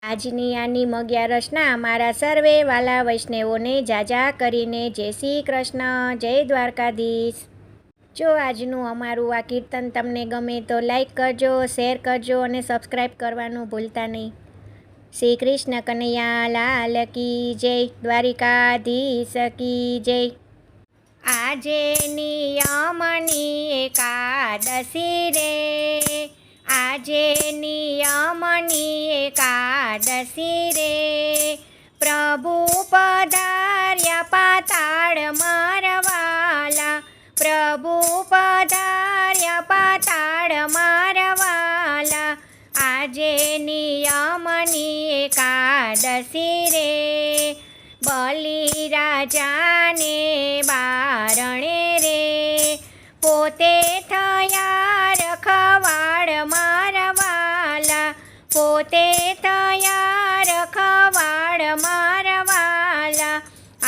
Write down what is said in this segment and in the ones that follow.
આજની આ નિમ 11ના મારા સર્વે વાલા વૈષ્ણવોને જાજા કરીને જય શ્રી કૃષ્ણ, જય દ્વારકાધીશ। જો આજનું અમારું આ કીર્તન તમને ગમે તો લાઈક કરજો, શેર કરજો અને સબસ્ક્રાઈબ કરવાનું ભૂલતા નહીં। શ્રી કૃષ્ણ કનૈયા લાલ કી જય, દ્વારિકાધીશ કી જય। આજે નિયમની એકાદશી રે, આજે નિયમની એકાદશી રે, પ્રભુ પધાર્યા પાતાળ મારવાલા, પ્રભુ પધાર્યા પાતાળ મારવાલા, આજે નિયમની એકાદશી રે, બલિરાજાને બારણે રે, પોતે થયા રખવાડ મારવાલા, પોતે થયા રખવાડ મારવાલા,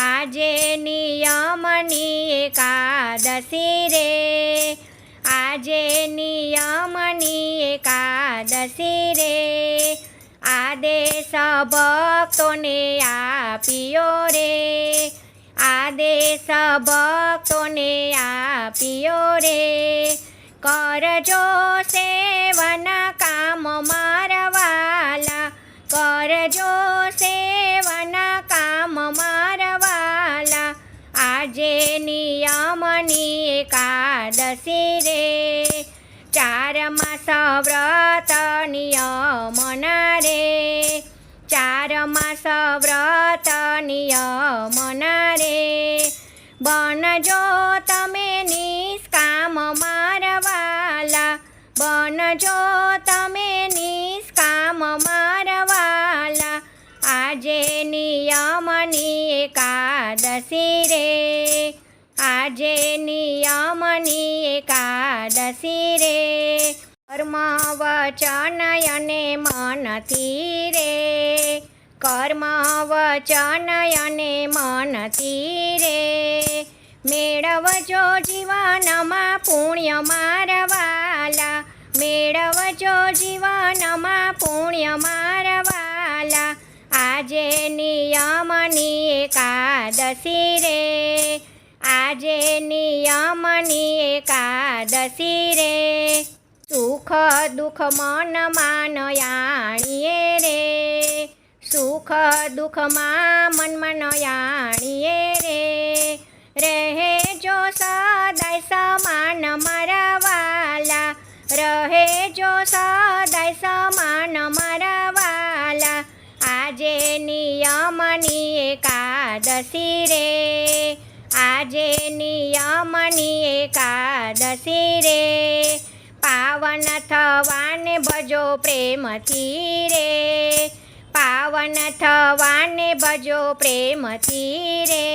આજે નિયમની એકાદશી રે, આજે નિયમની એકાદશી રે, આદેશ ભક્તોને આપ્યો રે, આદેશ ભક્તોને આપ્યો રે, કરજો સેવન કામ મારવાલા, કરજો સેવન કામ મારવાલા, આજે નિયમની એકાદશી રે, 4 માસ વ્રત નિયમના રે, 4 માસ વ્રત નિયમના રે, બનજો તમે નિષ્કામ મારવાલા, બનજો તમે નિષ્કામ મારવાલા, આજે નિયમની એકાદશી રે, આજે નિયમની એકાદશી રે, કર્મ વચન અને મનથી રે, કર્મ વચન અને મનથી રે, મેળવજો જીવનમાં પુણ્ય મારવાલા, મેળવજો જીવનમાં પુણ્ય મારવાલા, આજે નિયમની એકાદશી રે, આજે નિયમની એકાદશી રે, સુખ દુઃખ મનમાં યાણીએ રે, સુખ દુઃખમાં મનમાં યાણીએ રે, રહેજો સદાય સમાન મારવાલા, રહેજો સદાય સમાન મારવાલા, આજે નિયમની એકાદશી રે, આજે નિયમની એકાદશી રે, પાવન થવાને ભજો પ્રેમથી રે, પાવન થવાને ભજો પ્રેમથી રે,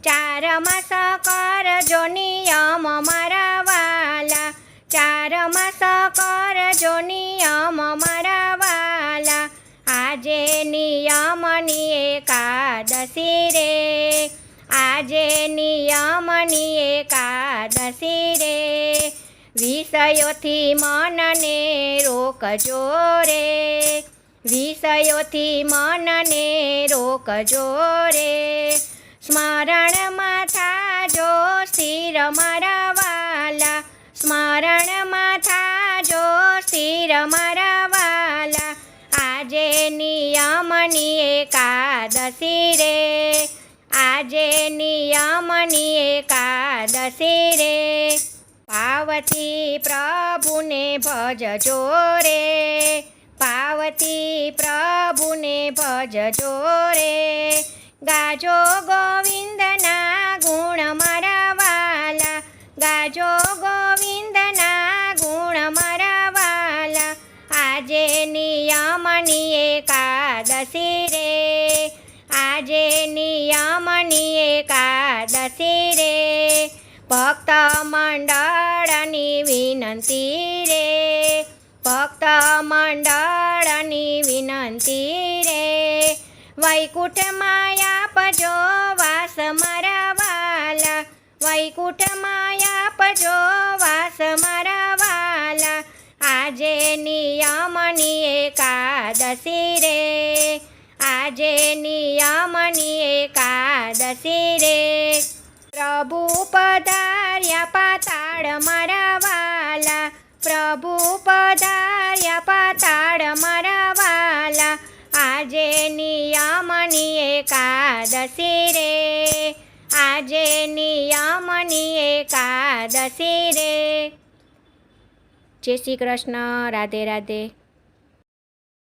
4 માસ કરજો નિયમ મારવાલા, 4 માસ કરજો નિયમ મારવાલા, આજે નિયમની એકાદશી રે, આજે નિયમની એકાદશી રે, વિષયોથી મનને રોકજો રે, વિષયોથી મનને રોકજો રે, સ્મરણમાં થાજો સ્થિર મારવાલા, સ્મરણમાં થાજો સ્થિર મારવાલા, આજે નિયમની એકાદશી રે, આજે નિયમની એકાદશી રે, ભાવથી પ્રભુને ભજજો રે, ભાવથી પ્રભુને ભજજો રે, ગાજો ગોવિંદના ગુણ મારવાલા, ગાજો ગોવિંદના ગુણ મારવાલા, આજે નિયમની એકાદશી રે, આજે નિયમની એકાદશી રે, ભક્ત મંડળની વિનંતી રે, ભક્ત મંડળની વિનંતી રે, વૈકુંઠમાં આપજો વાસ મારવાલા, વૈકુંઠમાં આપજો વાસ મારવાલા, આજે નિયમની એકાદશી રે, આજે નિયમની એકાદશી રે. પ્રભુ પધાર્યા પાતાળ મારા વાલા, પ્રભુ પધાર્યા પાતાળ મારા વાલા, આજે નિયમની એકાદશી રે, આજે નિયમની એકાદશી રે. જય શ્રી કૃષ્ણ. રાધે રાધે.